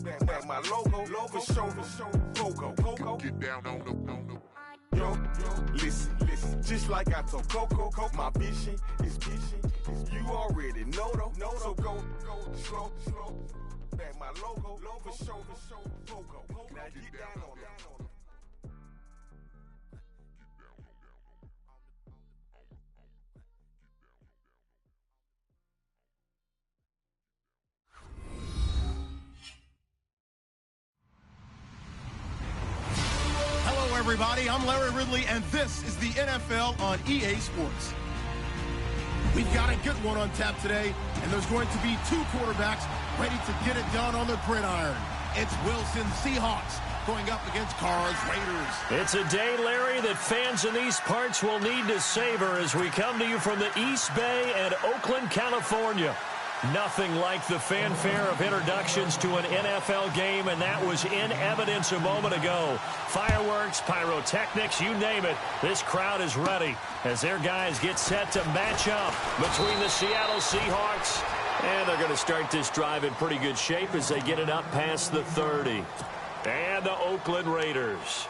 Back my logo, for show, Coco. Get down on the. Yo, listen, just like I told Coco, my vision is vision. You already know though, so go, slow. Back my logo, for show, Coco. Now get down on it. Everybody, I'm Larry Ridley, and this is the NFL on EA Sports. We've got a good one on tap today, and there's going to be two quarterbacks ready to get it done on the gridiron. It's Wilson Seahawks going up against Carr's Raiders. It's a day, Larry, that fans in these parts will need to savor as we come to you from the East Bay and Oakland, California. Nothing like the fanfare of introductions to an NFL game, and that was in evidence a moment ago. Fireworks, pyrotechnics, you name it. This crowd is ready as their guys get set to match up between the Seattle Seahawks. And they're going to start this drive in pretty good shape as they get it up past the 30. And the Oakland Raiders.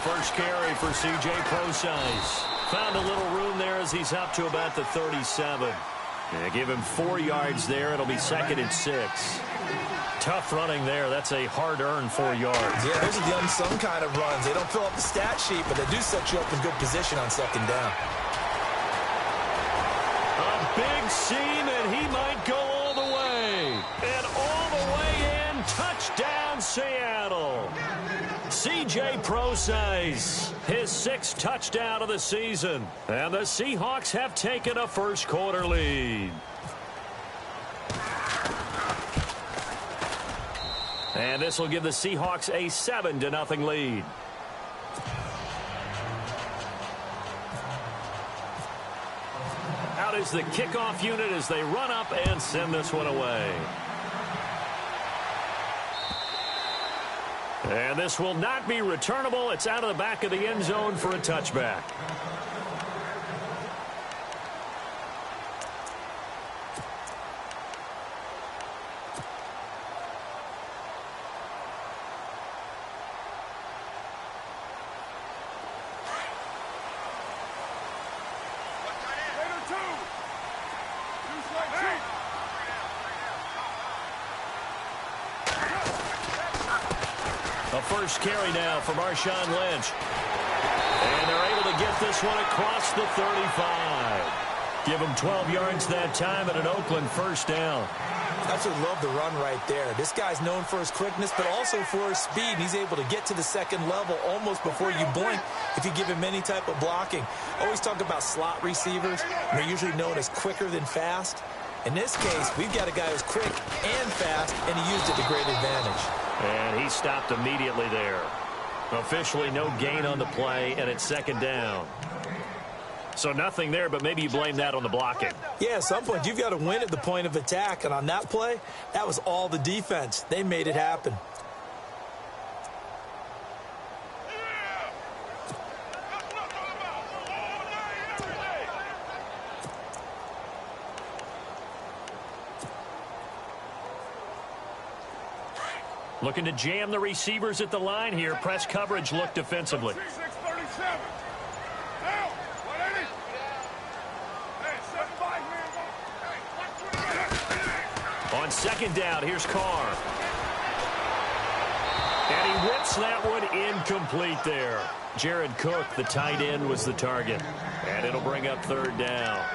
First carry for C.J. Prosize. Found a little room there as he's up to about the 37. Give him 4 yards there. It'll be 2nd and 6. Tough running there. That's a hard-earned 4 yards. Yeah, those are the unsung kind of runs. They don't fill up the stat sheet, but they do set you up in good position on 2nd down. A big seam, and he might go all the way. And all the way in. Touchdown, Seattle. C.J. Prosize, his 6th touchdown of the season. And the Seahawks have taken a first-quarter lead. And this will give the Seahawks a 7-0 lead. Out is the kickoff unit as they run up and send this one away. And this will not be returnable. It's out of the back of the end zone for a touchback. First carry now for Marshawn Lynch. And they're able to get this one across the 35. Give him 12 yards that time and an Oakland first down. That's what love the run right there. This guy's known for his quickness, but also for his speed. He's able to get to the second level almost before you blink if you give him any type of blocking. Always talk about slot receivers. They're usually known as quicker than fast. In this case, we've got a guy who's quick and fast, and he used it to great advantage. And he stopped immediately there. Officially no gain on the play, and it's 2nd down. So nothing there, but maybe you blame that on the blocking. Yeah, at some point, you've got to win at the point of attack. And on that play, that was all the defense. They made it happen. Looking to jam the receivers at the line here. Press coverage look defensively. On 2nd down, here's Carr. And he whips that one incomplete there. Jared Cook, the tight end, was the target. And it'll bring up 3rd down.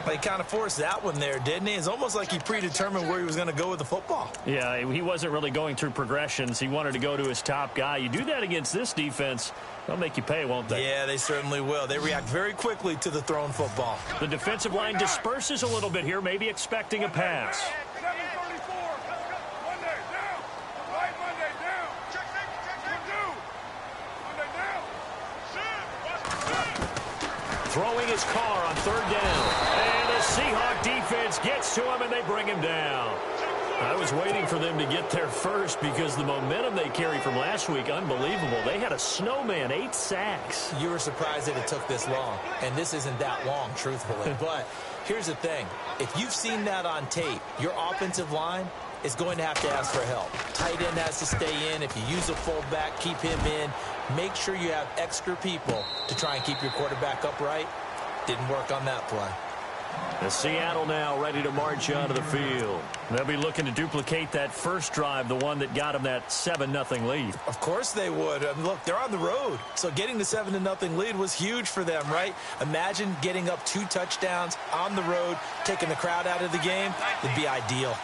He kind of forced that one there, didn't he? It's almost like he predetermined where he was going to go with the football. Yeah, he wasn't really going through progressions. He wanted to go to his top guy. You do that against this defense, they'll make you pay, won't they? Yeah, they certainly will. They react very quickly to the thrown football. The defensive line disperses a little bit here, maybe expecting a pass. Throwing his car on third down. And the Seahawk defense gets to him, and they bring him down. I was waiting for them to get there first because the momentum they carried from last week, unbelievable. They had a snowman, 8 sacks. You were surprised that it took this long, and this isn't that long, truthfully. But here's the thing. If you've seen that on tape, your offensive line is going to have to ask for help. Tight end has to stay in. If you use a fullback, keep him in. Make sure you have extra people to try and keep your quarterback upright. Didn't work on that play. And Seattle now ready to march onto the field. They'll be looking to duplicate that first drive, the one that got them that 7-0 lead. Of course they would. I mean, look, they're on the road. So getting the 7-0 lead was huge for them, right? Imagine getting up 2 touchdowns on the road, taking the crowd out of the game. It'd be ideal.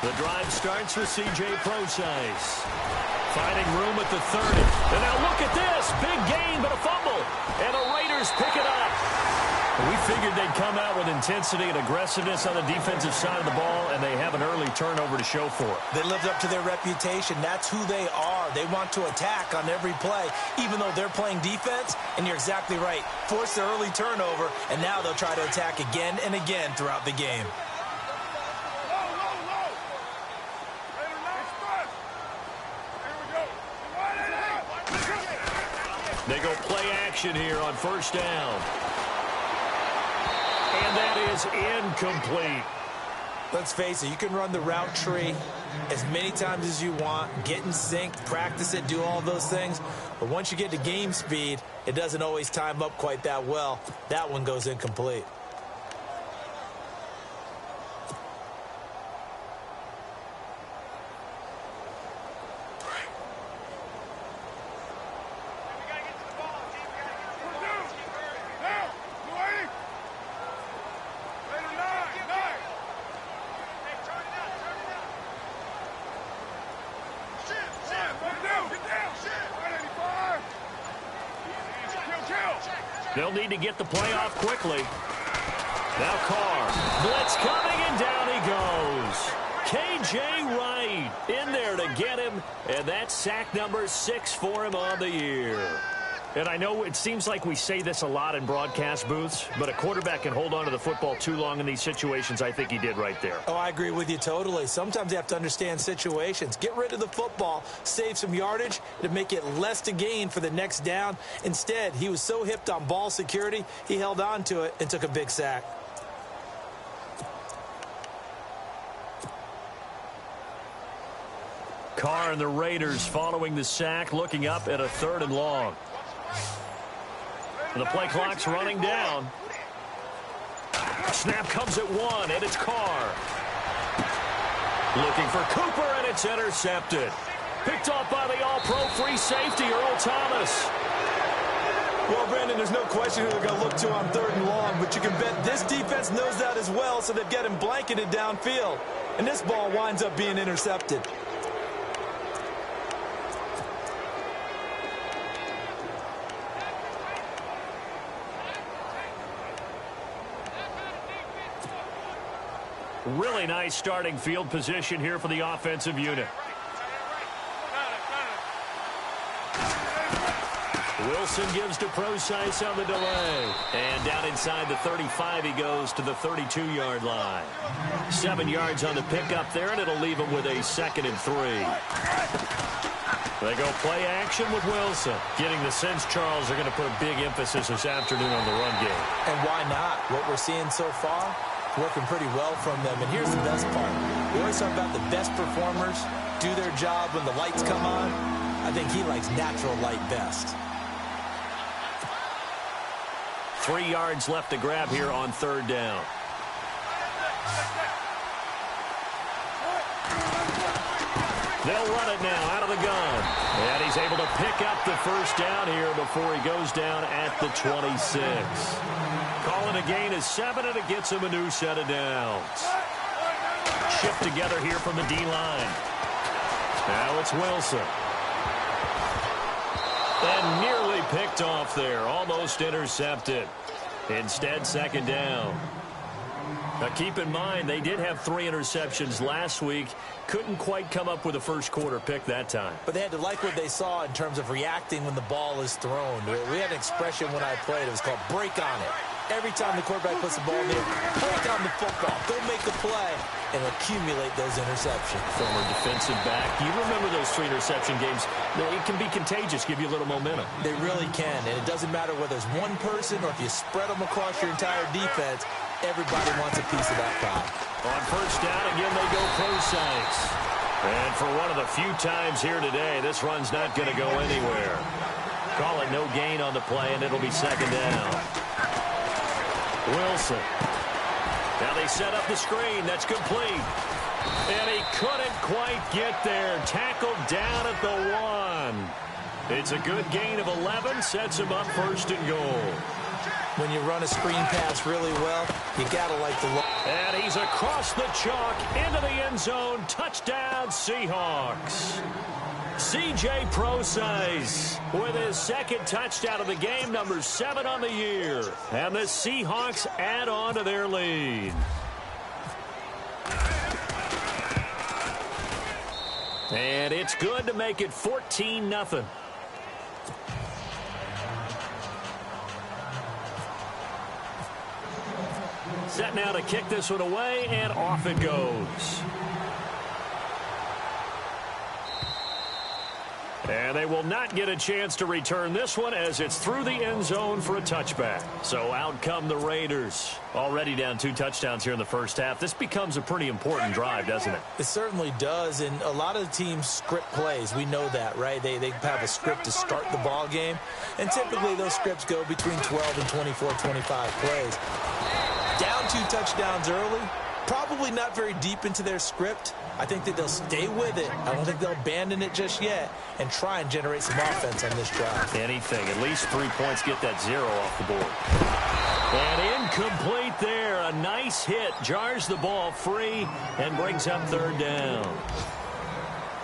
The drive starts with C.J. Procise. Finding room at the 30. And now look at this. Big gain, but a fumble. And the Raiders pick it up. We figured they'd come out with intensity and aggressiveness on the defensive side of the ball, and they have an early turnover to show for it. They lived up to their reputation. That's who they are. They want to attack on every play, even though they're playing defense. And you're exactly right. Force the early turnover, and now they'll try to attack again and again throughout the game. They go play action here on first down. And that is incomplete. Let's face it, you can run the route tree as many times as you want, get in sync, practice it, do all those things. But once you get to game speed, it doesn't always time up quite that well. That one goes incomplete. They'll need to get the play off quickly. Now Carr. Blitz coming, and down he goes. K.J. Wright in there to get him, and that's sack number 6 for him on the year. And I know it seems like we say this a lot in broadcast booths, but a quarterback can hold on to the football too long in these situations. I think he did right there. Oh, I agree with you totally. Sometimes you have to understand situations. Get rid of the football, save some yardage to make it less to gain for the next down. Instead, he was so hipped on ball security, he held on to it and took a big sack. Carr and the Raiders following the sack, looking up at a 3rd and long. The play clock's running down. Snap comes at 1, and it's Carr. Looking for Cooper, and it's intercepted. Picked off by the all-pro free safety, Earl Thomas. Well, Brandon, there's no question who they're going to look to on 3rd and long, but you can bet this defense knows that as well, so they've got him blanketed downfield. And this ball winds up being intercepted. Really nice starting field position here for the offensive unit. Wilson gives to Procise on the delay. And down inside the 35 he goes to the 32-yard line. 7 yards on the pickup there, and it'll leave him with a 2nd and 3. They go play action with Wilson. Getting the sense, Charles, are going to put a big emphasis this afternoon on the run game. And why not? What we're seeing so far, working pretty well from them. And here's the best part. We always talk about the best performers do their job when the lights come on. I think he likes natural light best. 3 yards left to grab here on 3rd down. They'll run it now out of the gun. And he he's able to pick up the first down here before he goes down at the 26. Calling a gain of 7, and it gets him a new set of downs. Shift together here from the D-line. Now it's Wilson. And nearly picked off there. Almost intercepted. Instead, second down. Now, keep in mind, they did have 3 interceptions last week. Couldn't quite come up with a first-quarter pick that time. But they had to like what they saw in terms of reacting when the ball is thrown. We had an expression when I played. It was called break on it. Every time the quarterback puts the ball in there, break on the football. Go make a play and accumulate those interceptions. Former defensive back. You remember those 3 interception games. It can be contagious, give you a little momentum. They really can, and it doesn't matter whether it's one person or if you spread them across your entire defense. Everybody wants a piece of that pie. On first down, again, they go pro-size. And for one of the few times here today, this run's not going to go anywhere. Call it no gain on the play, and it'll be second down. Wilson. Now they set up the screen. That's complete. And he couldn't quite get there. Tackled down at the 1. It's a good gain of 11. Sets him up first and goal. When you run a screen pass really well, you got to like the look. And he's across the chalk into the end zone. Touchdown, Seahawks. C.J. Pro-Size with his second touchdown of the game, number 7 on the year. And the Seahawks add on to their lead. And it's good to make it 14-0. Set now to kick this one away, and off it goes. And they will not get a chance to return this one as it's through the end zone for a touchback. So out come the Raiders. Already down 2 touchdowns here in the first half. This becomes a pretty important drive, doesn't it? It certainly does, and a lot of the teams script plays. We know that, right? They have a script to start the ball game, and typically those scripts go between 12 and 24, 25 plays. Down 2 touchdowns early, probably not very deep into their script. I think that they'll stay with it. I don't think they'll abandon it just yet and try and generate some offense on this drive. Anything. At least 3 points, get that 0 off the board. And incomplete there. A nice hit. Jars the ball free and brings up third down.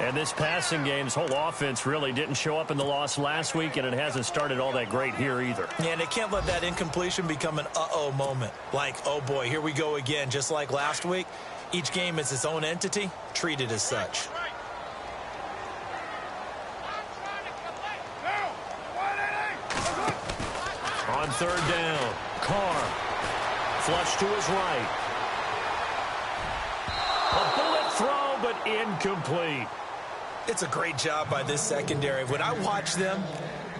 And this passing game's whole offense really didn't show up in the loss last week, and it hasn't started all that great here either. Yeah, and they can't let that incompletion become an uh-oh moment. Like, oh boy, here we go again, just like last week. Each game is its own entity, treated as such. On third down, Carr. Flush to his right. A bullet throw, but incomplete. It's a great job by this secondary. When I watch them,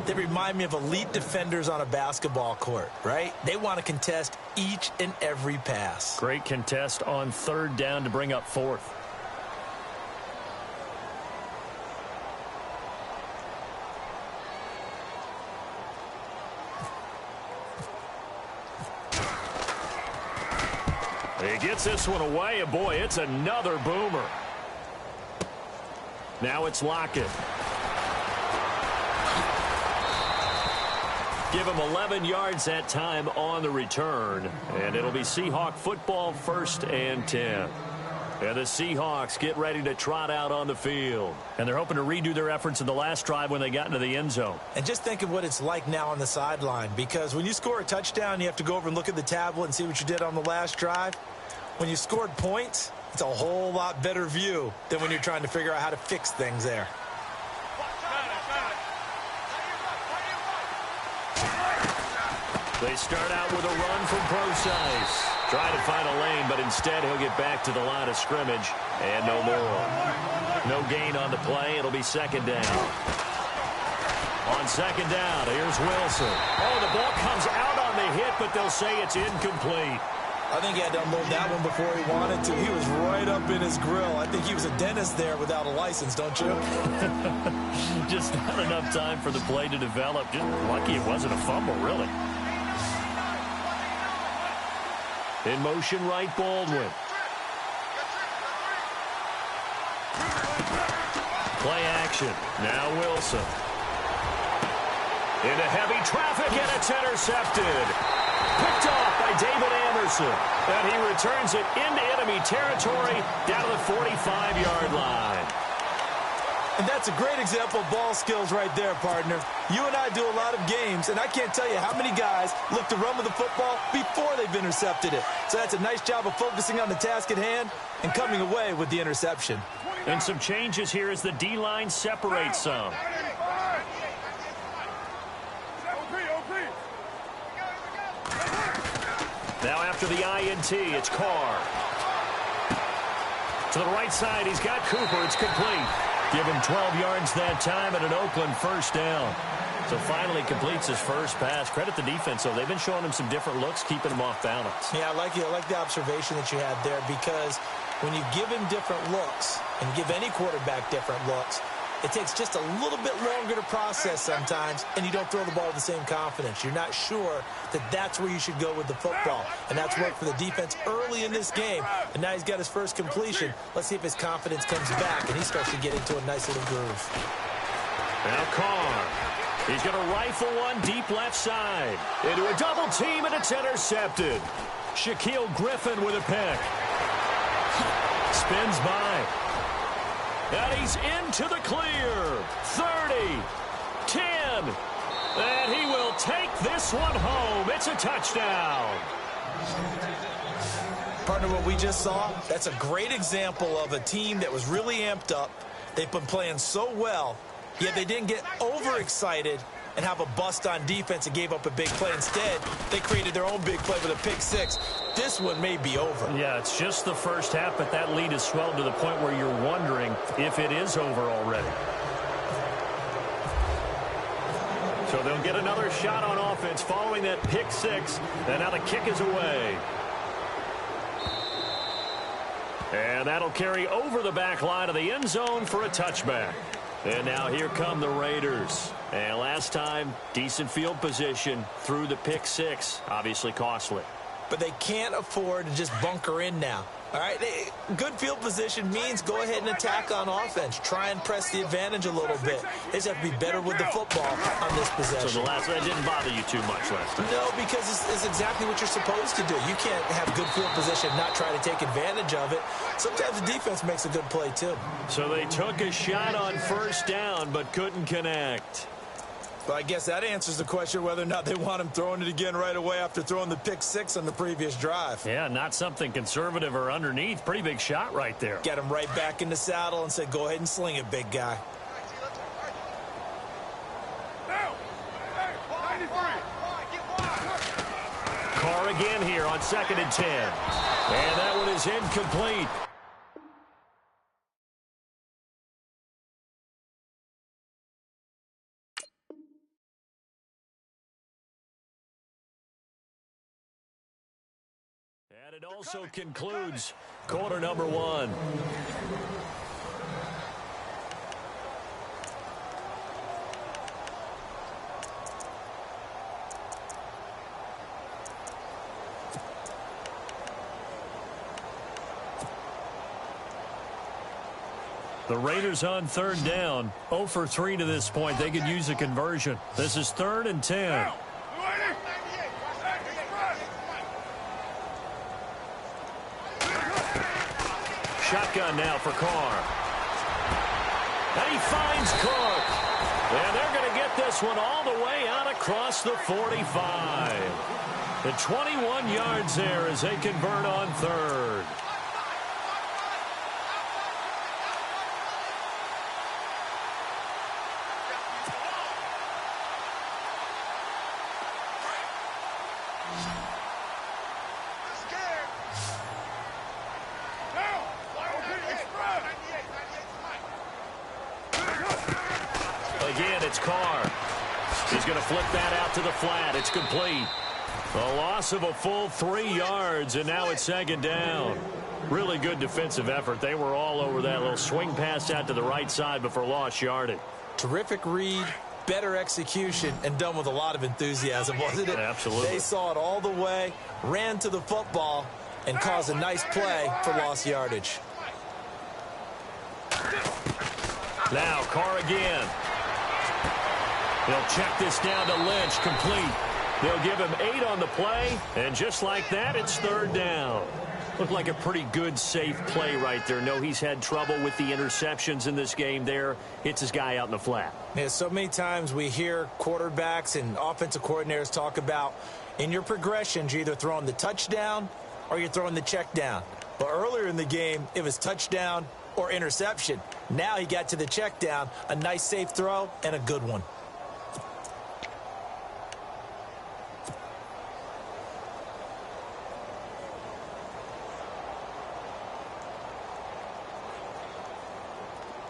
they remind me of elite defenders on a basketball court, right? They want to contest each and every pass. Great contest on third down to bring up fourth. He gets this one away, and boy, it's another boomer. Now it's Lockett. Give him 11 yards that time on the return. And it'll be Seahawk football, 1st and 10. And the Seahawks get ready to trot out on the field. And they're hoping to redo their efforts in the last drive when they got into the end zone. And just think of what it's like now on the sideline. Because when you score a touchdown, you have to go over and look at the tablet and see what you did on the last drive. When you scored points, it's a whole lot better view than when you're trying to figure out how to fix things there. They start out with a run from Pro-Size. Trying to find a lane, but instead he'll get back to the line of scrimmage. And no more. No gain on the play. It'll be second down. On second down, here's Wilson. Oh, the ball comes out on the hit, but they'll say it's incomplete. I think he had to unload that one before he wanted to. He was right up in his grill. I think he was a dentist there without a license, don't you? Just not enough time for the play to develop. Just lucky it wasn't a fumble, really. In motion, right, Baldwin. Play action. Now Wilson. Into heavy traffic, and it's intercepted. Picked off by David Anderson. And he returns it into enemy territory down to the 45-yard line. And that's a great example of ball skills right there, partner. You and I do a lot of games, and I can't tell you how many guys look to run with the football before they've intercepted it. So that's a nice job of focusing on the task at hand and coming away with the interception. And some changes here as the D-line separates some. Now after the INT, it's Carr. To the right side, he's got Cooper. It's complete. Give him 12 yards that time and an Oakland first down. So finally completes his first pass. Credit the defense, though. They've been showing him some different looks, keeping him off balance. Yeah, I like the observation that you had there, because when you give him different looks and give any quarterback different looks, it takes just a little bit longer to process sometimes, and you don't throw the ball with the same confidence. You're not sure that that's where you should go with the football, and that's worked for the defense early in this game, and now he's got his first completion. Let's see if his confidence comes back, and he starts to get into a nice little groove. Now Carr. He's going to rifle one deep left side. Into a double team, and it's intercepted. Shaquille Griffin with a pick. Spins by. And he's into the clear. 30, 10, and he will take this one home. It's a touchdown. Partner, what we just saw, that's a great example of a team that was really amped up. They've been playing so well, yet they didn't get overexcited and have a bust on defense and gave up a big play. Instead, they created their own big play with a pick six. This one may be over. Yeah, it's just the first half, but that lead has swelled to the point where you're wondering if it is over already. So they'll get another shot on offense following that pick six, and now the kick is away. And that'll carry over the back line of the end zone for a touchback. And now here come the Raiders. And last time, decent field position through the pick six. Obviously costly. But they can't afford to just bunker in now. All right, good field position means go ahead and attack on offense. Try and press the advantage a little bit. They just have to be better with the football on this possession. So the last one didn't bother you too much last time? No, because it's exactly what you're supposed to do. You can't have good field position and not try to take advantage of it. Sometimes the defense makes a good play, too. So they took a shot on first down but couldn't connect. Well, I guess that answers the question whether or not they want him throwing it again right away after throwing the pick six on the previous drive. Yeah, not something conservative or underneath. Pretty big shot right there. Get him right back in the saddle and said, go ahead and sling it, big guy. Carr again here on 2nd and 10. And that one is incomplete. And it also concludes quarter number one. The Raiders on third down, 0 for 3 to this point. They could use a conversion. This is 3rd and 10. Shotgun now for Carr. And he finds Cook. And they're going to get this one all the way out across the 45. The 21 yards there as they convert on 3rd. Again, it's Carr. He's going to flip that out to the flat. It's complete. A loss of a full 3 yards, and now it's 2nd down. Really good defensive effort. They were all over that little swing pass out to the right side before lost yardage. Terrific read, better execution, and done with a lot of enthusiasm, wasn't it? Absolutely. They saw it all the way, ran to the football, and caused a nice play for lost yardage. Now Carr again. He'll check this down to Lynch, complete. They'll give him 8 on the play, and just like that, it's third down. Looked like a pretty good, safe play right there. No, he's had trouble with the interceptions in this game there. Hits his guy out in the flat. Yeah, so many times we hear quarterbacks and offensive coordinators talk about in your progressions, you're either throwing the touchdown or you're throwing the check down. But earlier in the game, it was touchdown or interception. Now he got to the check down, a nice safe throw, and a good one.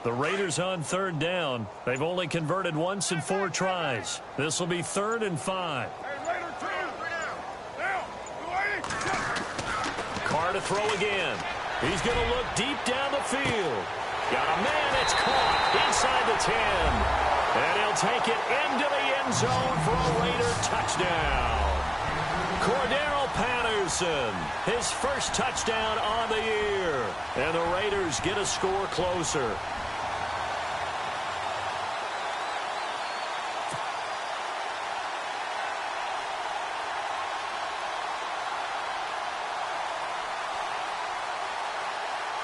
The Raiders on third down. They've only converted once in 4 tries. This will be 3rd and 5. Carr to throw again. He's going to look deep down the field. Got a man, it's caught inside the 10. And he'll take it into the end zone for a Raider touchdown. Cordero Patterson, his first touchdown on the year. And the Raiders get a score closer.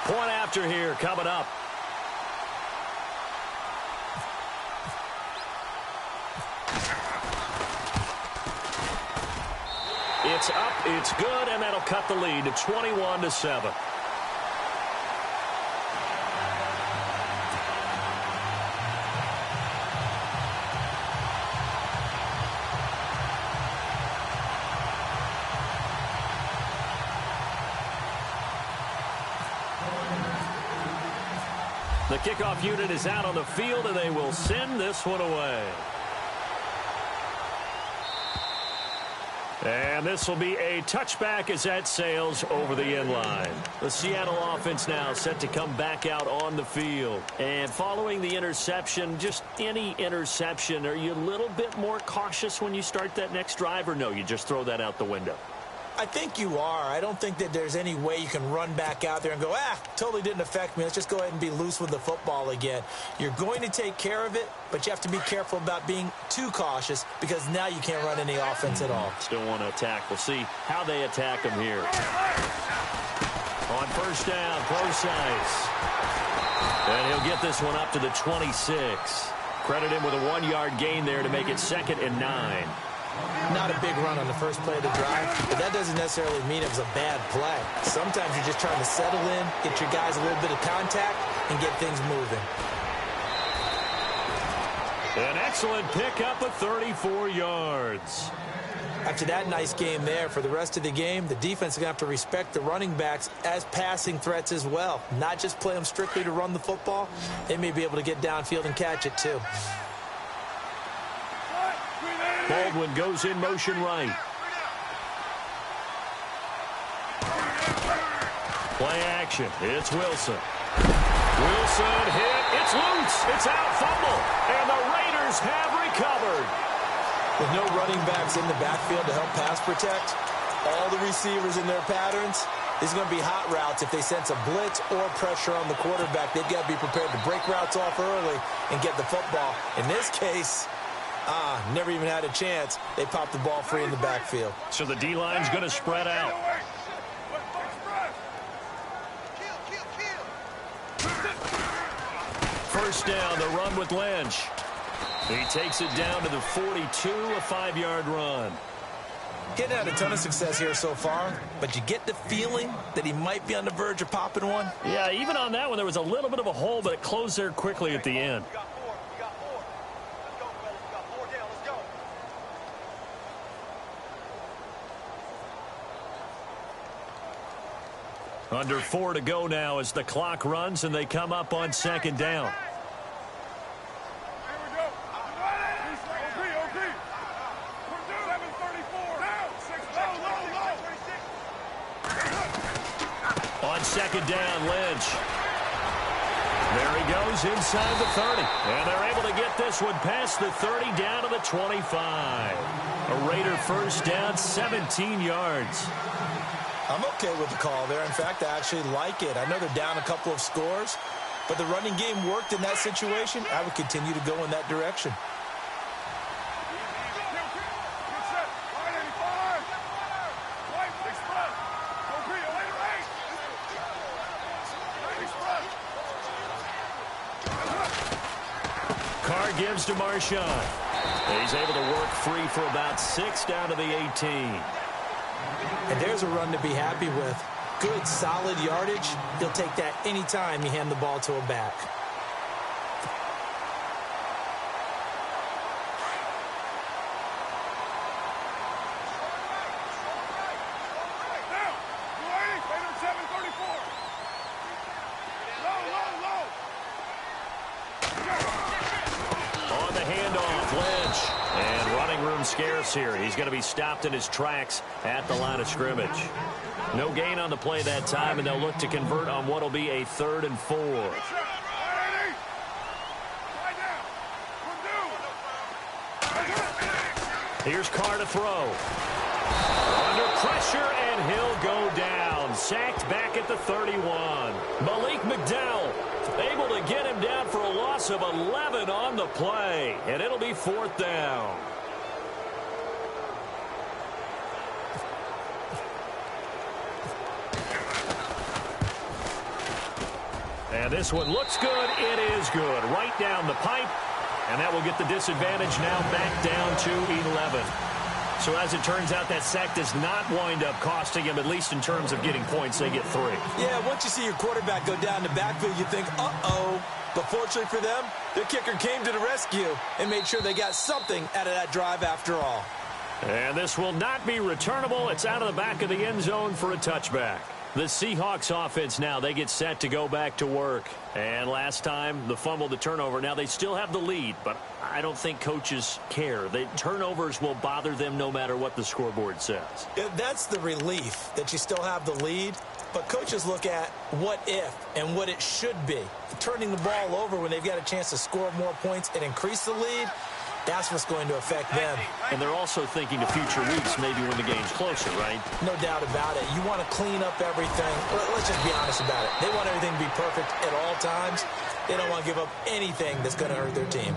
Point after here coming up. It's up, it's good, and that'll cut the lead to 21-7. The kickoff unit is out on the field, and they will send this one away. And this will be a touchback as that sails over the end line. The Seattle offense now set to come back out on the field. And following the interception, just any interception, are you a little bit more cautious when you start that next drive, or no, you just throw that out the window? I think you are. I don't think that there's any way you can run back out there and go, totally didn't affect me. Let's just go ahead and be loose with the football again. You're going to take care of it, but you have to be careful about being too cautious because now you can't run any offense at all. Still want to attack. We'll see how they attack him here. On first down, Procise. And he'll get this one up to the 26. Credit him with a 1-yard gain there to make it 2nd and 9. Not a big run on the first play of the drive, but that doesn't necessarily mean it was a bad play. Sometimes you're just trying to settle in, get your guys a little bit of contact, and get things moving. An excellent pickup of 34 yards. After that nice game there, for the rest of the game, the defense is going to have to respect the running backs as passing threats as well. Not just play them strictly to run the football. They may be able to get downfield and catch it too. Baldwin goes in motion right. Play action. It's Wilson. Wilson hit. It's loose. It's out, fumble. And the Raiders have recovered. With no running backs in the backfield to help pass protect, all the receivers in their patterns, these are going to be hot routes. If they sense a blitz or pressure on the quarterback, they've got to be prepared to break routes off early and get the football. In this case, never even had a chance. They popped the ball free in the backfield. So the D-line's going to spread out. First down, the run with Lynch. He takes it down to the 42, a 5-yard run. Getting had a ton of success here so far, but you get the feeling that he might be on the verge of popping one. Yeah, even on that one, there was a little bit of a hole, but it closed there quickly at the end. Under 4 to go now as the clock runs and they come up on 2nd down. On 2nd down, Lynch. There he goes inside the 30. And they're able to get this one past the 30 down to the 25. A Raider first down, 17 yards. I'm okay with the call there. In fact, I actually like it. I know they're down a couple of scores, but the running game worked in that situation. I would continue to go in that direction. Carr gives to Marshawn. He's able to work free for about 6 down to the 18. And there's a run to be happy with. Good, solid yardage. He'll take that anytime you hand the ball to a back. On the handoff, Lynch. And running room scarce here. He's going to be stopped in his tracks at the line of scrimmage. No gain on the play that time, and they'll look to convert on what will be a 3rd and 4. Here's Carr to throw. Under pressure, and he'll go down. Sacked back at the 31. Malik McDowell able to get him down for a loss of 11 on the play, and it'll be 4th down. And this one looks good. It is good. Right down the pipe. And that will get the disadvantage now back down to 11. So as it turns out, that sack does not wind up costing him, at least in terms of getting points. They get 3. Yeah, once you see your quarterback go down the backfield, you think, uh-oh. But fortunately for them, their kicker came to the rescue and made sure they got something out of that drive after all. And this will not be returnable. It's out of the back of the end zone for a touchback. The Seahawks offense now, they get set to go back to work. And last time, the fumble, the turnover. Now, they still have the lead, but I don't think coaches care. The turnovers will bother them no matter what the scoreboard says. Yeah, that's the relief, that you still have the lead. But coaches look at what if and what it should be. Turning the ball over when they've got a chance to score more points and increase the lead, that's what's going to affect them. And they're also thinking to future weeks, maybe when the game's closer, right? No doubt about it. You want to clean up everything. Let's just be honest about it. They want everything to be perfect at all times. They don't want to give up anything that's going to hurt their team.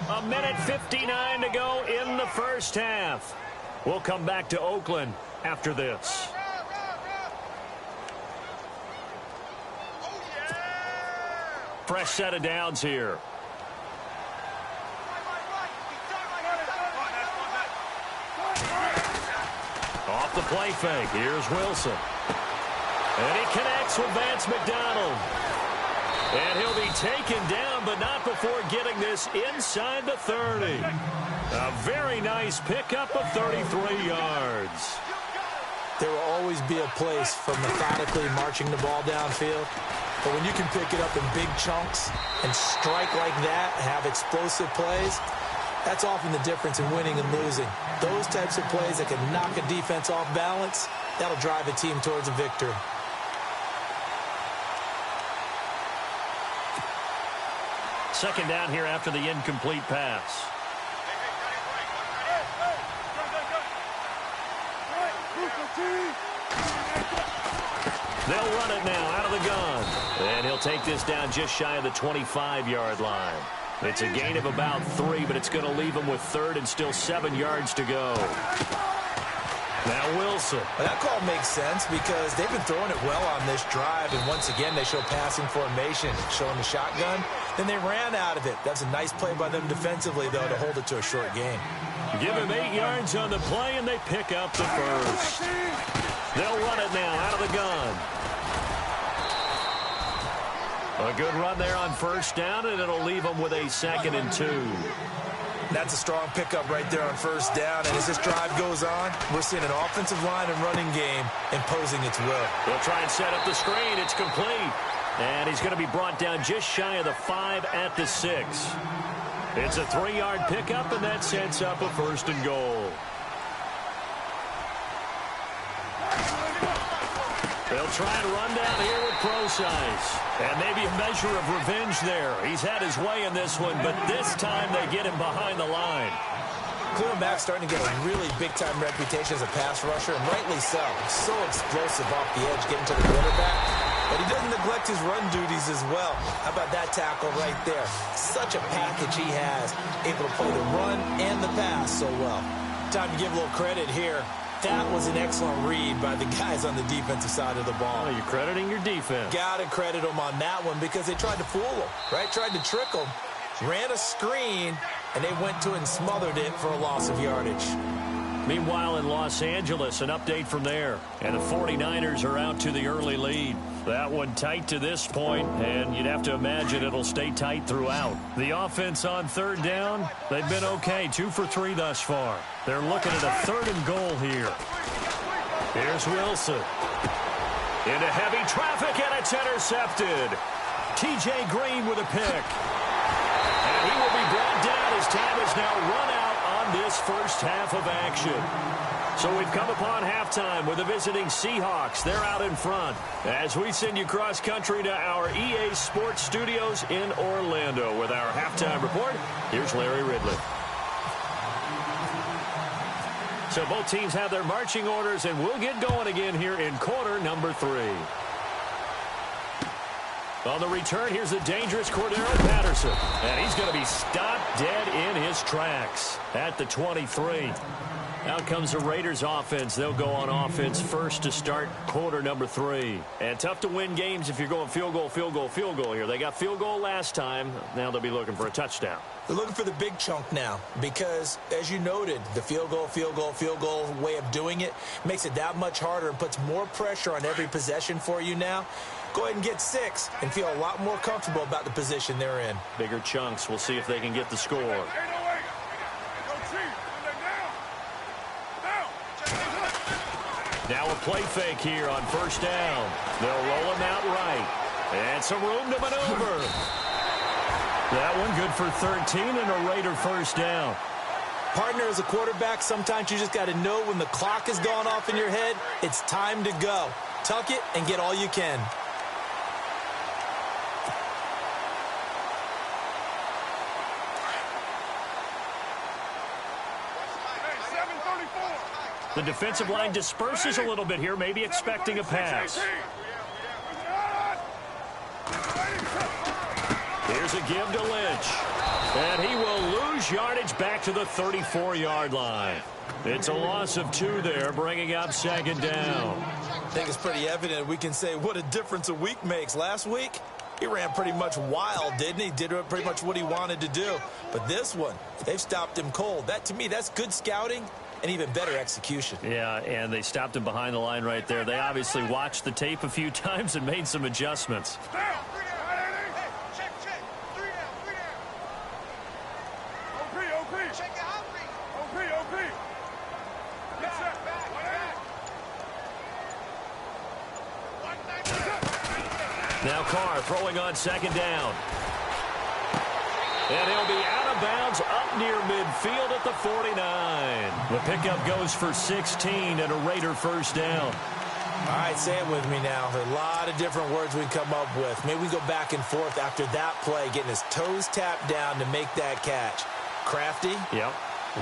1:59 to go in the first half. We'll come back to Oakland after this. Fresh set of downs here. Off the play fake. Here's Wilson. And he connects with Vance McDonald. And he'll be taken down, but not before getting this inside the 30. A very nice pickup of 33 yards. There will always be a place for methodically marching the ball downfield. But when you can pick it up in big chunks and strike like that, have explosive plays, that's often the difference in winning and losing. Those types of plays that can knock a defense off balance, that'll drive a team towards a victory. Second down here after the incomplete pass. They'll run it now out of the gun. And he'll take this down just shy of the 25-yard line. It's a gain of about 3, but it's going to leave him with 3rd and still 7 yards to go. Now Wilson. Well, that call makes sense because they've been throwing it well on this drive, and once again they show passing formation, showing the shotgun. Then they ran out of it. That's a nice play by them defensively, though, to hold it to a short gain. Give him 8 yards on the play, and they pick up the first. They'll run it now out of the gun. A good run there on first down, and it'll leave them with a 2nd and 2. That's a strong pickup right there on first down. And as this drive goes on, we're seeing an offensive line and running game imposing its will. They'll try and set up the screen. It's complete. And he's going to be brought down just shy of the 5 at the 6. It's a 3-yard pickup, and that sets up a 1st and goal. They'll try and run down here with Procise. And maybe a measure of revenge there. He's had his way in this one, but this time they get him behind the line. Cleveland back starting to get a really big-time reputation as a pass rusher, and rightly so. So explosive off the edge, getting to the quarterback. But he doesn't neglect his run duties as well. How about that tackle right there? Such a package he has, able to play the run and the pass so well. Time to give a little credit here. That was an excellent read by the guys on the defensive side of the ball. Well, you're crediting your defense. Got to credit them on that one because they tried to fool him, right? Tried to trick him. Ran a screen, and they went to it and smothered it for a loss of yardage. Meanwhile, in Los Angeles, an update from there. And the 49ers are out to the early lead. That one tight to this point, and you'd have to imagine it'll stay tight throughout. The offense on third down, they've been okay. 2 for 3 thus far. They're looking at a 3rd and goal here. Here's Wilson. Into heavy traffic, and it's intercepted. T.J. Green with a pick. And he will be brought down as time is now run out on this first half of action. So we've come upon halftime with the visiting Seahawks. They're out in front. As we send you cross-country to our EA Sports Studios in Orlando with our halftime report, here's Larry Ridley. So both teams have their marching orders, and we'll get going again here in quarter number 3. On the return, here's the dangerous Cordero Patterson. And he's going to be stopped dead in his tracks at the 23. Out comes the Raiders offense. They'll go on offense first to start quarter number 3. And tough to win games if you're going field goal, field goal, field goal here. They got field goal last time. Now they'll be looking for a touchdown. They're looking for the big chunk now because, as you noted, the field goal, field goal, field goal way of doing it makes it that much harder and puts more pressure on every possession for you now. Go ahead and get 6 and feel a lot more comfortable about the position they're in. Bigger chunks. We'll see if they can get the score. Now a play fake here on first down. They'll roll him out right. And some room to maneuver. That one good for 13 and a Raider first down. Partner, as a quarterback, sometimes you just got to know when the clock has gone off in your head, it's time to go. Tuck it and get all you can. The defensive line disperses a little bit here, maybe expecting a pass. Here's a give to Lynch. And he will lose yardage back to the 34-yard line. It's a loss of 2 there, bringing up second down. I think it's pretty evident we can say what a difference a week makes. Last week, he ran pretty much wild, didn't he? Did pretty much what he wanted to do. But this one, they've stopped him cold. That, to me, that's good scouting and even better execution. Yeah, and they stopped him behind the line right there. They obviously watched the tape a few times and made some adjustments. Now Carr throwing on second down. And he'll be out of bounds up near midfield at the 49. The pickup goes for 16 and a Raider first down. All right, say it with me now. There are a lot of different words we come up with. Maybe we go back and forth after that play, getting his toes tapped down to make that catch. Crafty? Yep.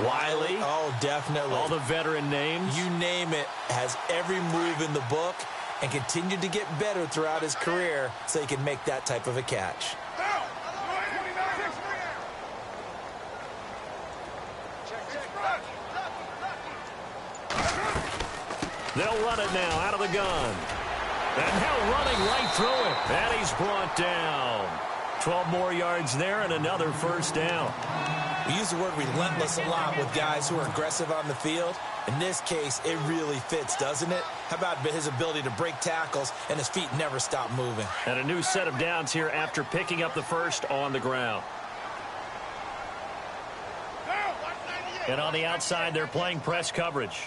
Wiley? Oh, definitely. All the veteran names? You name it. Has every move in the book and continued to get better throughout his career so he can make that type of a catch. They'll run it now out of the gun. And now running right through it. And he's brought down. 12 more yards there and another first down. We use the word relentless a lot with guys who are aggressive on the field. In this case, it really fits, doesn't it? How about his ability to break tackles and his feet never stop moving? And a new set of downs here after picking up the first on the ground. And on the outside, they're playing press coverage.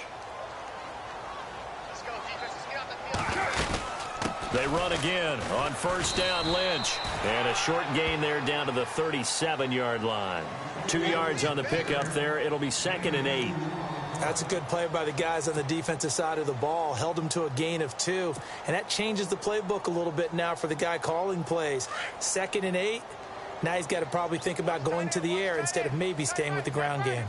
They run again on first down, Lynch. And a short gain there down to the 37-yard line. 2 yards on the pickup there. It'll be 2nd and 8. That's a good play by the guys on the defensive side of the ball. Held them to a gain of 2. And that changes the playbook a little bit now for the guy calling plays. 2nd and 8. Now he's got to probably think about going to the air instead of maybe staying with the ground game.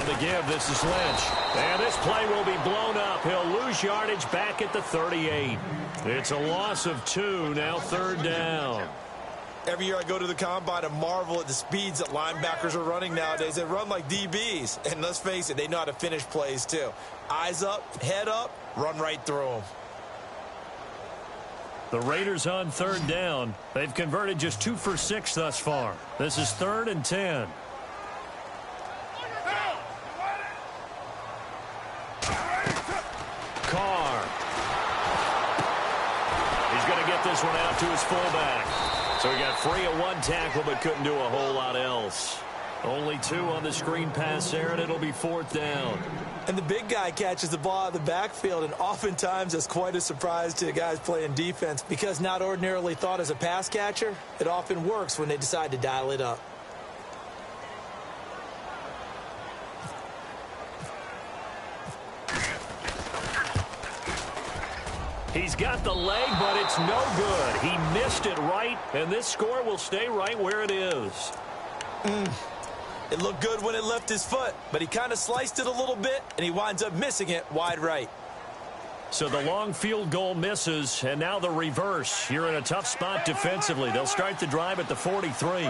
On the give, this is Lynch. And this play will be blown up. He'll lose yardage back at the 38. It's a loss of 2, now 3rd down. Every year I go to the combine and marvel at the speeds that linebackers are running nowadays. They run like DBs. And let's face it, they know how to finish plays too. Eyes up, head up, run right through them. The Raiders on 3rd down. They've converted just 2 for 6 thus far. This is 3rd and 10. Carr. He's going to get this one out to his fullback. So he got free of 1 tackle but couldn't do a whole lot else. Only 2 on the screen pass there, and it'll be 4th down. And the big guy catches the ball out of the backfield, and oftentimes that's quite a surprise to the guys playing defense because not ordinarily thought as a pass catcher, it often works when they decide to dial it up. He's got the leg, but it's no good. He missed it right, and this score will stay right where it is. It looked good when it left his foot, but he kind of sliced it a little bit, and he winds up missing it wide right. So the long field goal misses, and now the reverse. You're in a tough spot defensively. They'll start the drive at the 43.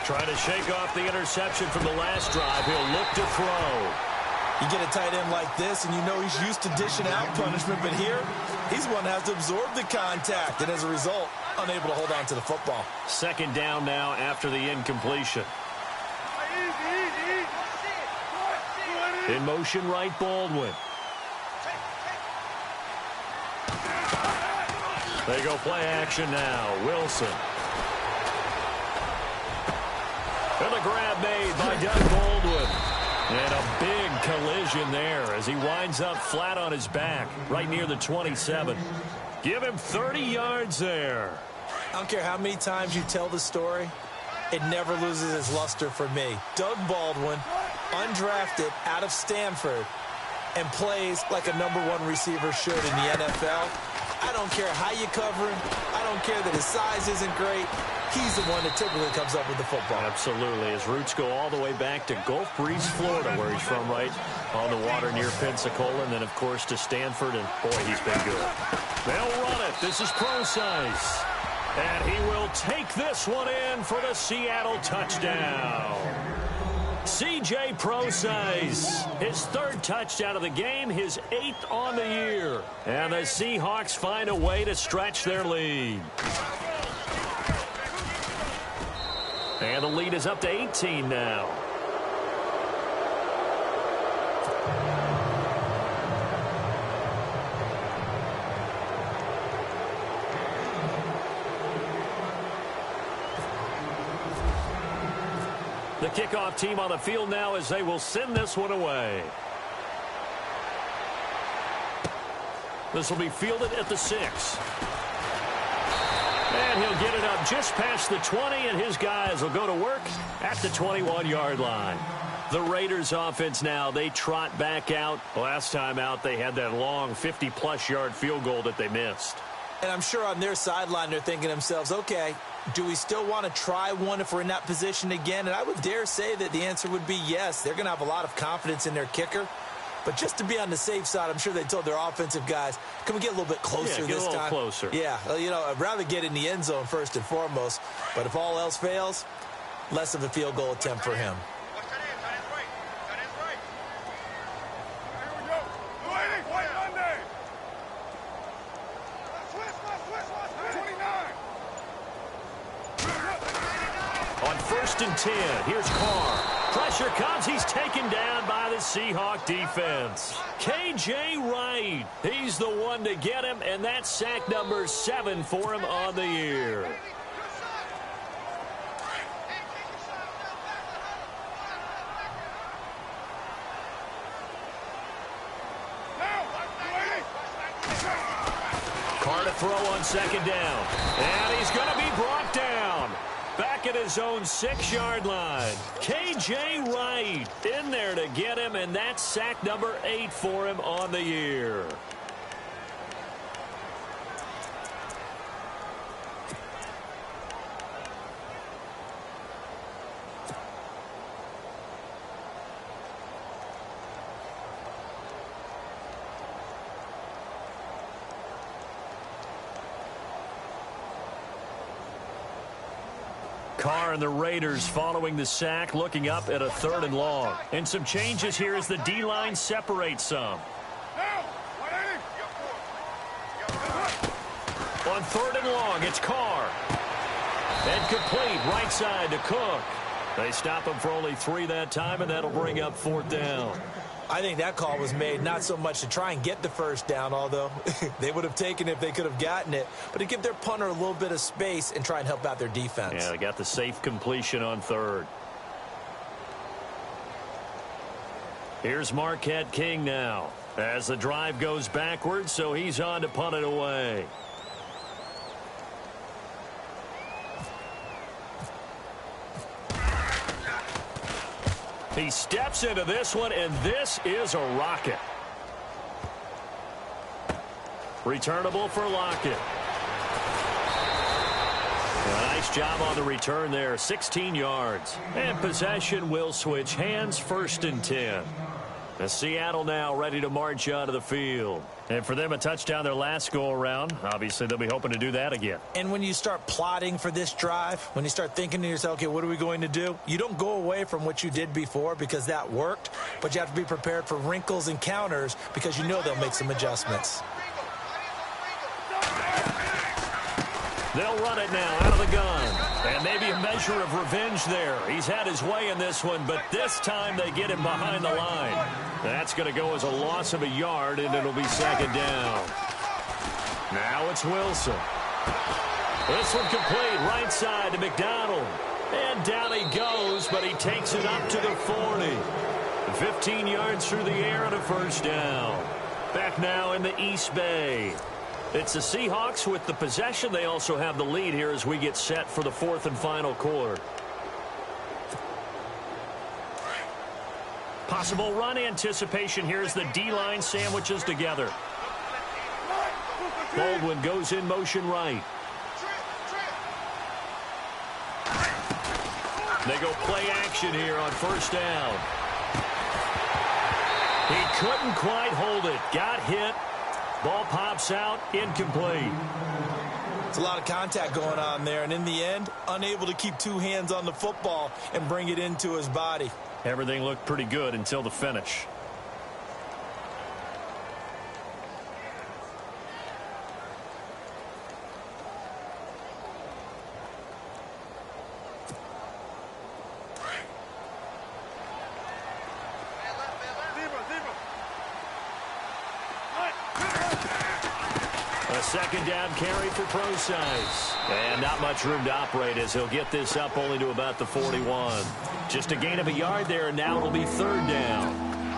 Trying to shake off the interception from the last drive. He'll look to throw. You get a tight end like this, and you know he's used to dishing out punishment, but here, he's one that has to absorb the contact, and as a result, unable to hold on to the football. 2nd down now after the incompletion. In motion, right, Baldwin. They go play action now. Wilson. And the grab made by Doug Baldwin. And a big collision there as he winds up flat on his back right near the 27. Give him 30 yards there. I don't care how many times you tell the story, it never loses its luster for me. Doug Baldwin, undrafted out of Stanford, and plays like a #1 receiver should in the NFL. I don't care how you cover him. I don't care that his size isn't great. He's the one that typically comes up with the football. Absolutely. His roots go all the way back to Gulf Breeze, Florida, where he's from, right on the water near Pensacola, and then, of course, to Stanford, and, boy, he's been good. They'll run it. This is Procise. And he will take this one in for the Seattle touchdown. C.J. Procise, his 3rd touchdown of the game, his 8th on the year. And the Seahawks find a way to stretch their lead. And the lead is up to 18 now. The kickoff team on the field now as they will send this one away. This will be fielded at the 6. And he'll get it up just past the 20, and his guys will go to work at the 21-yard line. The Raiders offense now, they trot back out. Last time out, they had that long 50-plus yard field goal that they missed. And I'm sure on their sideline, they're thinking to themselves, okay, do we still want to try one if we're in that position again? And I would dare say that the answer would be yes. They're going to have a lot of confidence in their kicker. But just to be on the safe side, I'm sure they told their offensive guys, can we get a little bit closer this time? Get a little closer. Yeah, you know, I'd rather get in the end zone first and foremost. But if all else fails, less of a field goal attempt for him. On 1st and 10, here's Carr. Pressure comes. He's taken down by the Seahawk defense. K.J. Wright, he's the one to get him, and that's sack number 7 for him on the year. Carr to throw on 2nd down. And he's going to be brought down. Back at his own 6-yard line. K.J. Wright in there to get him, and that's sack number 8 for him on the year. Carr and the Raiders following the sack, looking up at a 3rd and long. And some changes here as the D-line separates some. On 3rd and long, it's Carr. And complete, right side to Cook. They stop him for only 3 that time, and that'll bring up 4th down. I think that call was made not so much to try and get the 1st down, although they would have taken it if they could have gotten it, but to give their punter a little bit of space and try and help out their defense. Yeah, they got the safe completion on 3rd. Here's Marquette King now as the drive goes backwards, so he's on to punt it away. He steps into this one, and this is a rocket. Returnable for Lockett. A nice job on the return there, 16 yards. And possession will switch hands, 1st and 10. The Seattle now ready to march out of the field. And for them, a touchdown their last go-around. Obviously, they'll be hoping to do that again. And when you start plotting for this drive, when you start thinking to yourself, okay, what are we going to do? You don't go away from what you did before because that worked, but you have to be prepared for wrinkles and counters because you know they'll make some adjustments. They'll run it now out of the gun. And maybe a measure of revenge there. He's had his way in this one, but this time they get him behind the line. That's going to go as a loss of a yard, and it'll be 2nd down. Now it's Wilson. This one complete, right side to McDonald. And down he goes, but he takes it up to the 40. 15 yards through the air and a 1st down. Back now in the East Bay. It's the Seahawks with the possession. They also have the lead here as we get set for the 4th and final quarter. Possible run anticipation here as the D-line sandwiches together. Baldwin goes in motion right. They go play action here on 1st down. He couldn't quite hold it. Got hit. Ball pops out, incomplete. It's a lot of contact going on there, and in the end, unable to keep 2 hands on the football and bring it into his body. Everything looked pretty good until the finish. A 2nd down carry for Procise. And not much room to operate as he'll get this up only to about the 41. Just a gain of a yard there, and now it'll be 3rd down.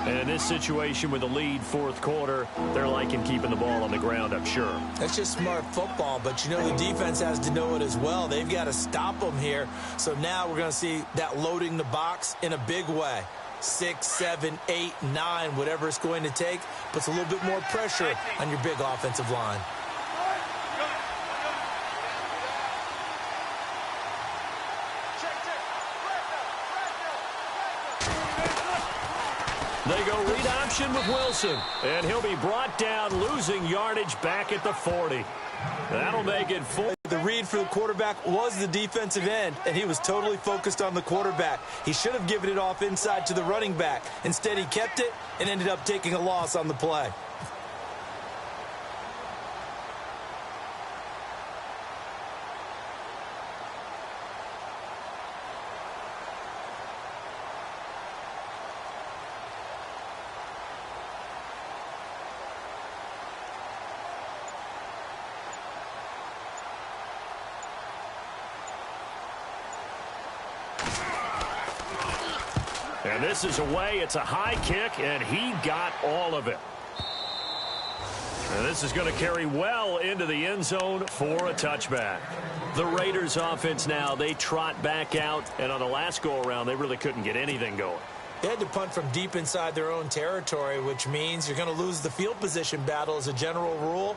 And in this situation with the lead 4th quarter, they're liking keeping the ball on the ground, I'm sure. That's just smart football, but you know the defense has to know it as well. They've got to stop them here. So now we're going to see that loading the box in a big way. 6, 7, 8, 9, whatever it's going to take, puts a little bit more pressure on your big offensive line. They go read option with Wilson, and he'll be brought down, losing yardage back at the 40. That'll make it 4. The read for the quarterback was the defensive end, and he was totally focused on the quarterback. He should have given it off inside to the running back. Instead, he kept it and ended up taking a loss on the play. And this is away. It's a high kick, and he got all of it. And this is going to carry well into the end zone for a touchback. The Raiders offense now, they trot back out, and on the last go-around, they really couldn't get anything going. They had to punt from deep inside their own territory, which means you're going to lose the field position battle as a general rule.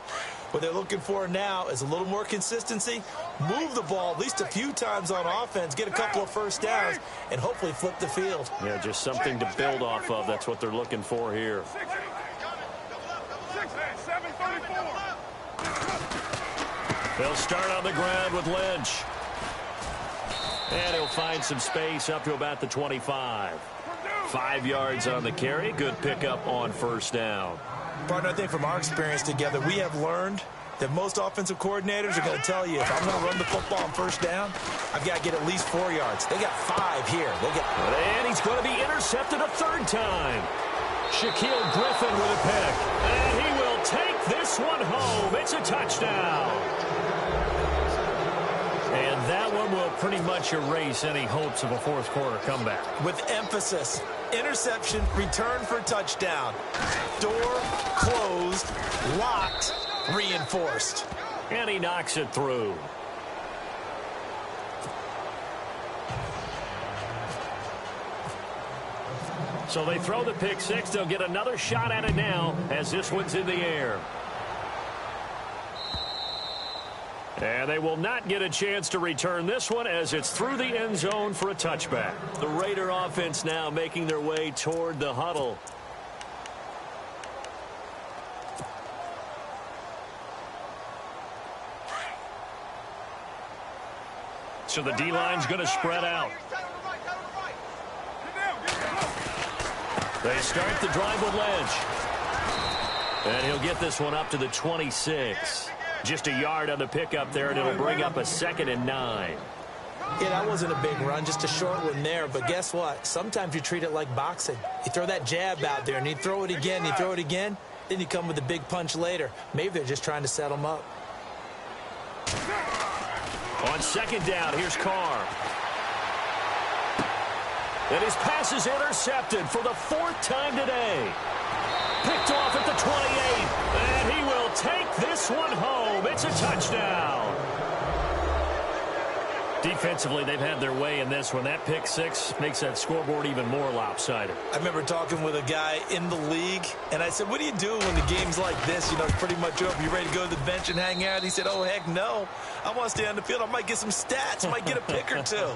What they're looking for now is a little more consistency, move the ball at least a few times on offense, get a couple of 1st downs, and hopefully flip the field. Yeah, just something to build off of. That's what they're looking for here. They'll start on the ground with Lynch. And he'll find some space up to about the 25. 5 yards on the carry. Good pickup on first down. Partner, I think from our experience together, we have learned that most offensive coordinators are going to tell you, if I'm going to run the football on first down, I've got to get at least 4 yards. They got 5 here. And he's going to be intercepted a third time. Shaquille Griffin with a pick. And he will take this one home. It's a touchdown. And that one will pretty much erase any hopes of a fourth quarter comeback. With emphasis, interception, return for touchdown. Door closed, locked, reinforced. And he knocks it through. So they throw the pick six. They'll get another shot at it now as this one's in the air. And they will not get a chance to return this one as it's through the end zone for a touchback. The Raider offense now making their way toward the huddle. So the D-line's going to spread out. They start the drive with Lynch. And he'll get this one up to the 26. Just a yard on the pickup there, and it'll bring up a 2nd and 9. Yeah, that wasn't a big run, just a short one there. But guess what? Sometimes you treat it like boxing. You throw that jab out there, and you throw it again, you throw it again, then you come with a big punch later. Maybe they're just trying to set them up. On 2nd down, here's Carr. And his pass is intercepted for the 4th time today. Picked off at the 28. And he will take this one home. It's a touchdown. Defensively, they've had their way in this one. That pick six makes that scoreboard even more lopsided. I remember talking with a guy in the league, and I said, what do you do when the game's like this? You know, it's pretty much over. You ready to go to the bench and hang out? He said, oh, heck no. I want to stay on the field. I might get some stats. I might get a pick or two.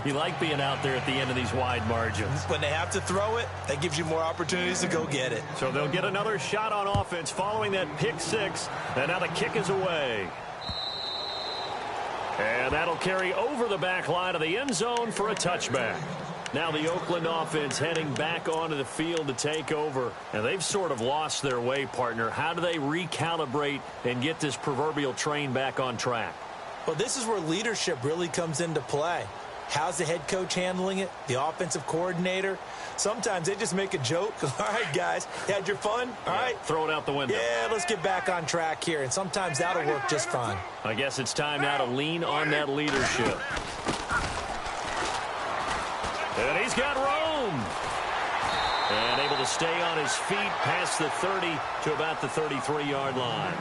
You like being out there at the end of these wide margins. When they have to throw it, that gives you more opportunities to go get it. So they'll get another shot on offense following that pick six, and now the kick is away. And that'll carry over the back line of the end zone for a touchback. Now the Oakland offense heading back onto the field to take over. And they've sort of lost their way, partner. How do they recalibrate and get this proverbial train back on track? Well, this is where leadership really comes into play. How's the head coach handling it? The offensive coordinator? Sometimes they just make a joke. All right, guys, you had your fun? All right. Throw it out the window. Yeah, let's get back on track here. And sometimes that'll work just fine. I guess it's time now to lean on that leadership. And he's got room. And able to stay on his feet past the 30 to about the 33-yard line.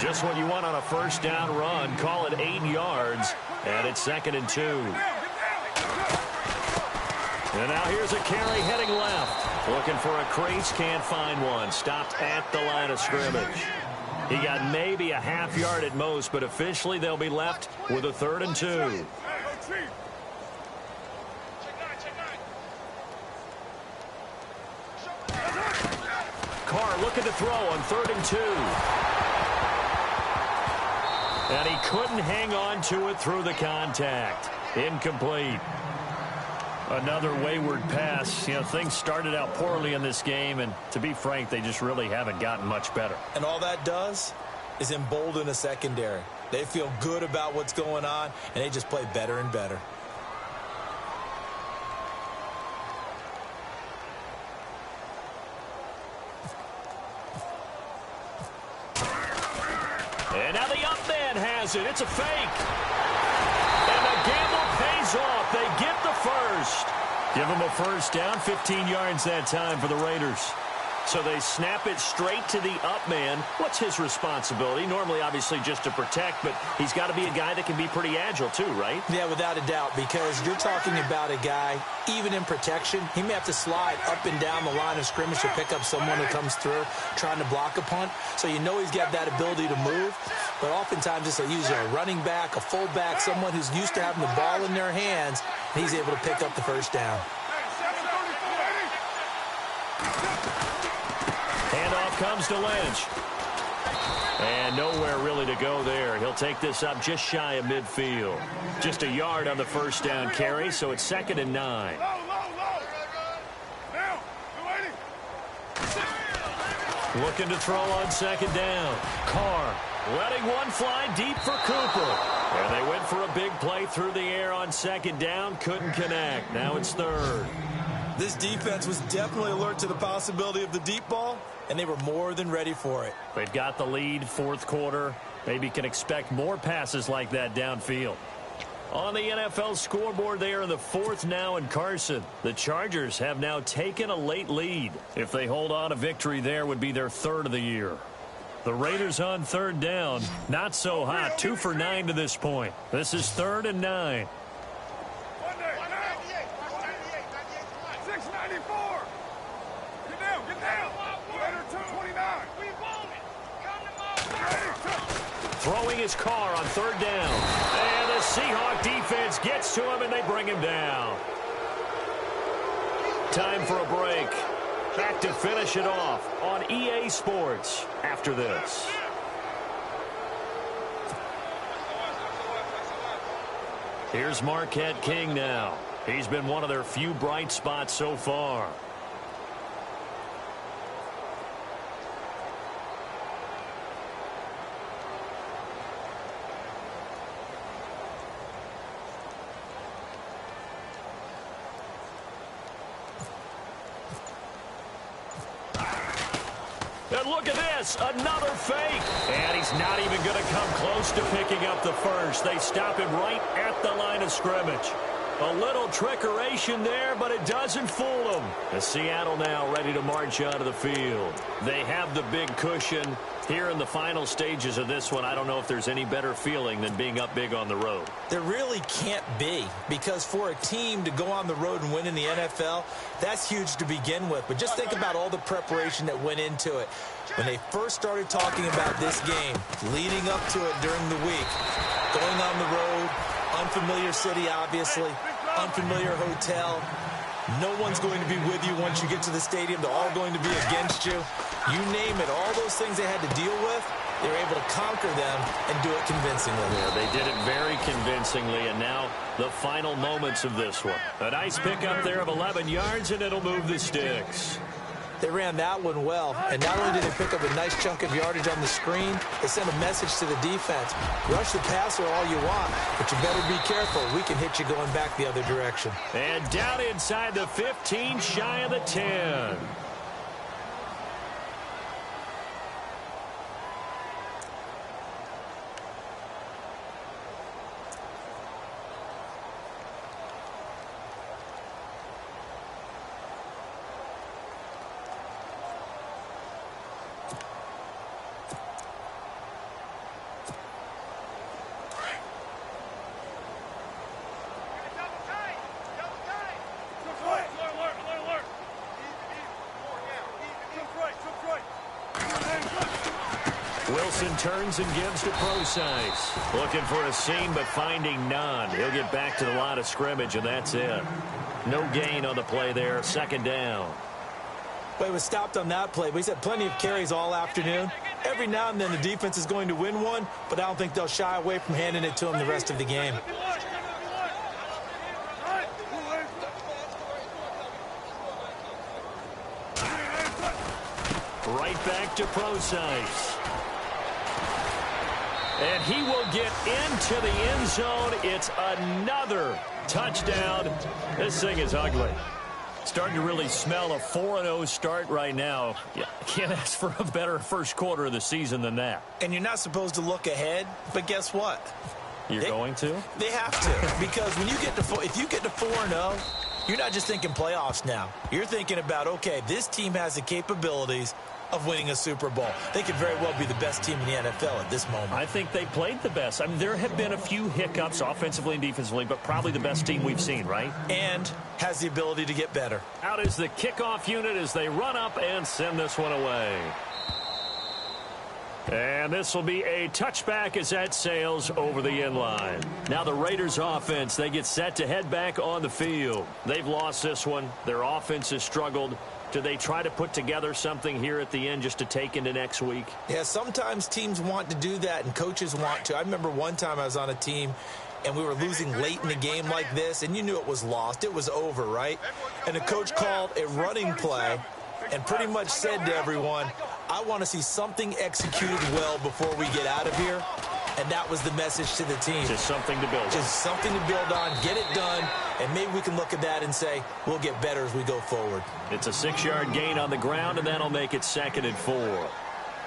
Just what you want on a first down run. Call it 8 yards. And it's 2nd and 2. And now here's a carry heading left. Looking for a crease, can't find one. Stopped at the line of scrimmage. He got maybe a half yard at most, but officially they'll be left with a 3rd and 2. Carr looking to throw on 3rd and 2. And he couldn't hang on to it through the contact. Incomplete. Another wayward pass. You know, things started out poorly in this game, and to be frank, they just really haven't gotten much better. And all that does is embolden a secondary. They feel good about what's going on, and they just play better and better. And now the up man has it. It's a fake. And the gamble pays off. They get the first. Give them a first down. 15 yards that time for the Raiders. So they snap it straight to the up man. What's his responsibility? Normally, obviously, just to protect, but he's got to be a guy that can be pretty agile too, right? Yeah, without a doubt, because you're talking about a guy, even in protection, he may have to slide up and down the line of scrimmage to pick up someone who comes through trying to block a punt. So you know he's got that ability to move, but oftentimes just use a running back, a fullback, someone who's used to having the ball in their hands, and he's able to pick up the first down. Handoff comes to Lynch. And nowhere really to go there. He'll take this up just shy of midfield. Just a yard on the first down carry, so it's 2nd and 9. Looking to throw on 2nd down. Carr letting one fly deep for Cooper. And they went for a big play through the air on 2nd down. Couldn't connect. Now it's 3rd. This defense was definitely alert to the possibility of the deep ball, and they were more than ready for it. They've got the lead, 4th quarter. Maybe can expect more passes like that downfield. On the NFL scoreboard, they are in the 4th now in Carson. The Chargers have now taken a late lead. If they hold on, a victory there would be their 3rd of the year. The Raiders on 3rd down. Not so hot. 2 for 9 to this point. This is 3rd and 9. Throwing his Carr on 3rd down. And the Seahawk defense gets to him, and they bring him down. Time for a break. Back to finish it off on EA Sports after this. Here's Marquette King now. He's been one of their few bright spots so far. And look at this, another fake. And he's not even going to come close to picking up the first. They stop him right at the line of scrimmage. A little trickeration there, but it doesn't fool them. And Seattle now ready to march onto the field. They have the big cushion. Here in the final stages of this one, I don't know if there's any better feeling than being up big on the road. There really can't be, because for a team to go on the road and win in the NFL, that's huge to begin with. But just think about all the preparation that went into it. When they first started talking about this game, leading up to it during the week, going on the road, unfamiliar city, obviously, unfamiliar hotel. No one's going to be with you once you get to the stadium. They're all going to be against you. You name it, all those things they had to deal with, they were able to conquer them and do it convincingly. Yeah, they did it very convincingly, and now the final moments of this one. A nice pickup there of 11 yards, and it'll move the sticks. They ran that one well, and not only did they pick up a nice chunk of yardage on the screen, they sent a message to the defense. Rush the passer all you want, but you better be careful. We can hit you going back the other direction. And down inside the 15, shy of the 10. Wilson turns and gives to Procise. Looking for a seam, but finding none. He'll get back to the line of scrimmage, and that's it. No gain on the play there. 2nd down. Well, he was stopped on that play, but he's had plenty of carries all afternoon. Every now and then the defense is going to win one, but I don't think they'll shy away from handing it to him the rest of the game. Right back to Procise. And he will get into the end zone. It's another touchdown. This thing is ugly. Starting to really smell a 4-0 start right now. Yeah, can't ask for a better first quarter of the season than that. And you're not supposed to look ahead, but guess what? You're going to? They have to, because when you get to if you get to 4-0, you're not just thinking playoffs now. You're thinking about, okay, this team has the capabilities of winning a Super Bowl. They could very well be the best team in the NFL at this moment. I think they played the best. I mean, there have been a few hiccups offensively and defensively, but probably the best team we've seen, right? And has the ability to get better. Out is the kickoff unit as they run up and send this one away. And this will be a touchback as that sails over the end line. Now the Raiders offense, they get set to head back on the field. They've lost this one. Their offense has struggled. Do they try to put together something here at the end just to take into next week? Yeah, sometimes teams want to do that and coaches want to. I remember one time I was on a team and we were losing late in the game like this, and you knew it was lost. It was over, right? And the coach called a running play and pretty much said to everyone, I want to see something executed well before we get out of here. And that was the message to the team. Just something to build on. Just something to build on, get it done, and maybe we can look at that and say, we'll get better as we go forward. It's a 6-yard gain on the ground, and that'll make it 2nd and 4.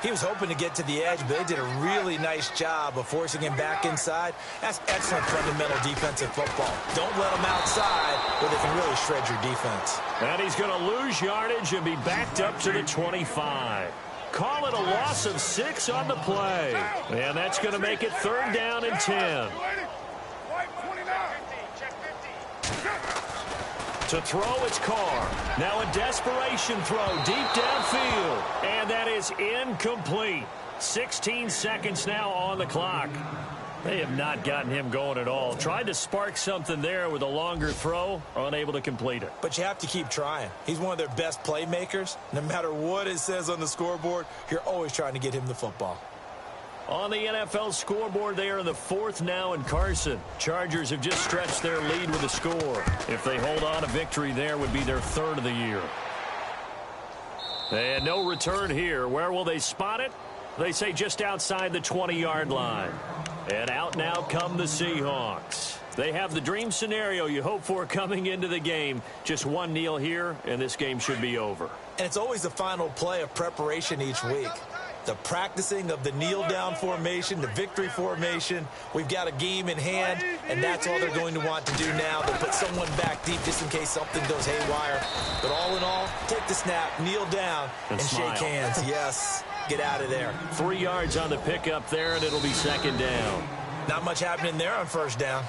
He was hoping to get to the edge, but they did a really nice job of forcing him back inside. That's excellent fundamental defensive football. Don't let them outside where they can really shred your defense. And he's going to lose yardage and be backed up to the 25. Call it a loss of 6 on the play. And that's going to make it 3rd down and 10. To throw, it's Carr. Now a desperation throw deep downfield. And that is incomplete. 16 seconds now on the clock. They have not gotten him going at all. Tried to spark something there with a longer throw, unable to complete it. But you have to keep trying. He's one of their best playmakers. No matter what it says on the scoreboard, you're always trying to get him the football. On the NFL scoreboard, they are in the 4th now in Carson. Chargers have just stretched their lead with a score. If they hold on, a victory there would be their 3rd of the year. And no return here. Where will they spot it? They say just outside the 20-yard line. And out now come the Seahawks. They have the dream scenario you hope for coming into the game. Just one kneel here, and this game should be over. And it's always the final play of preparation each week. The practicing of the kneel-down formation, the victory formation. We've got a game in hand, and that's all they're going to want to do now. They'll put someone back deep just in case something goes haywire. But all in all, take the snap, kneel down, and shake hands. Yes, get out of there. 3 yards on the pickup there, and it'll be 2nd down. Not much happening there on 1st down.